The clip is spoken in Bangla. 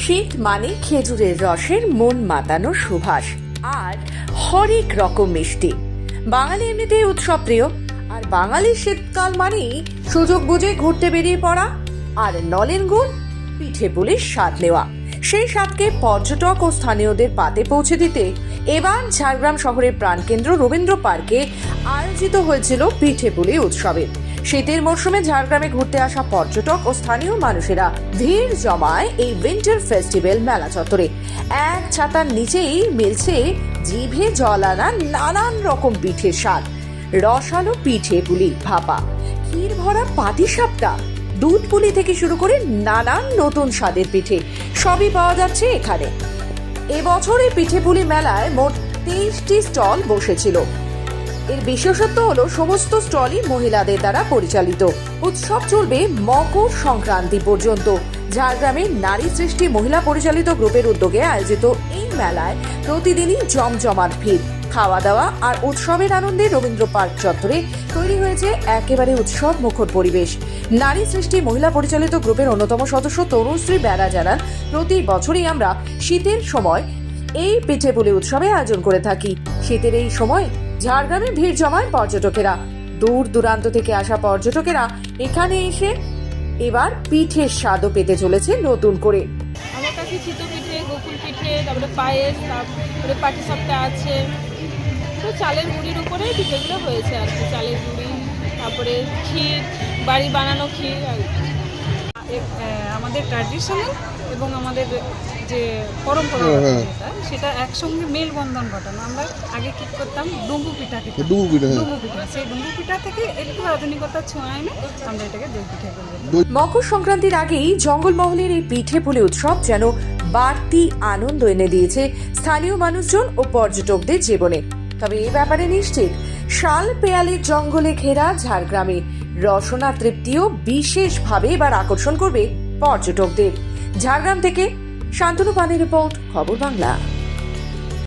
শীত মানে খেজুরের রসের মন মাতানো সুবাস আর হরেক রকম মিষ্টি। বাঙালি এমনিতেই উৎসব প্রিয়, আর বাঙালির শীতকাল মানেই সুযোগ বুঝে ঘুরতে বেরিয়ে পড়া আর নলেন গুড় পিঠে পুলির স্বাদ নেওয়া। সেই স্বাদকে পর্যটক ও স্থানীয়দের পাতে পৌঁছে দিতে এবার ঝাড়গ্রাম শহরের প্রাণকেন্দ্র রবীন্দ্র পার্কে আয়োজিত হয়েছিল পিঠে পুলি উৎসবের। শীতের মরশুমে ঝাড়গ্রামে ঘুরতে আসা পর্যটক ও স্থানীয় মানুষেরা ভিড় জমায় এই উইন্টার ফেস্টিভ্যাল মেলা চত্বরে। এক ছাতার নিচেই মিলছে জিভে জল আনা নানান রকম পিঠের স্বাদ। রসালো পিঠে পুলি, ভাপা, ক্ষীর ভরা পাটিসাপটা, দুধ পুলি থেকে শুরু করে নানান নতুন স্বাদের পিঠে সবই পাওয়া যাচ্ছে এখানে। এবছর এই পিঠে পুলি মেলায় মোট 23টি স্টল বসেছিল। এর বিশেষত্ব হলো সমস্ত স্টলই মহিলাদের দ্বারা পরিচালিত। উৎসব চলবে মকর সংক্রান্তি পর্যন্ত। ঝাড়গ্রামের নারী সৃষ্টি মহিলা পরিচালিত গ্রুপের উদ্যোগে আয়োজিত এই মেলায় প্রতিদিনই জমজমাট ভিড়। খাওয়া দাওয়া আর উৎসবের আনন্দে রবীন্দ্র পার্ক চত্বরে তৈরি হয়েছে একেবারে উৎসব মুখর পরিবেশ। নারী সৃষ্টি মহিলা পরিচালিত গ্রুপের অন্যতম সদস্য তরুশ্রী বেড়া জানান, প্রতি বছরই আমরা শীতের সময় এই পিঠে পুলি উৎসবে আয়োজন করে থাকি। শীতের এই সময় ঝাড়গ্রামে ভিড় জমায় পর্যটকেরা। দূর দূরান্ত থেকে আসা পর্যটকেরা এখানে এসে এবার পিঠের স্বাদও পেতে চলেছে নতুন করে। আমার কাছে চিতো পিঠে, গোকুল পিঠে, তারপরে পায়েস, তারপরে পাটিসাপটা আছে। তো চালের গুঁড়ির উপরে পিঠেগুলো হয়েছে আর কি। চালের গুঁড়ি, তারপরে ক্ষীর, বাড়ি বানানো ক্ষীর। আর আমাদের ট্র্যাডিশনাল এবং আমাদের যে পরম্পরা সেটা একসঙ্গে মেলবন্ধন ঘটানো। আমরা আগে কি করতাম, ডুম্বু পিঠা খেতাম। ডুম্বু পিঠা, সেই ডুম্বু পিঠা থেকে একটু আধুনিকতা ছোঁয়া এনে আমরা এটাকে দই পিঠা করবো। মকর সংক্রান্তির আগেই জঙ্গলমহলের এই পিঠে পুলি উৎসব যেন বাড়তি আনন্দ এনে দিয়েছে স্থানীয় মানুষজন ও পর্যটকদের জীবনে। তবে এই ব্যাপারে নিশ্চিত, শাল পেয়ালের জঙ্গলে ঘেরা ঝাড়গ্রামে রসনা তৃপ্তিও বিশেষভাবে এবার আকর্ষণ করবে পর্যটকদের। ঝাড়গ্রাম থেকে শান্তনু পানের রিপোর্ট, খবর বাংলা।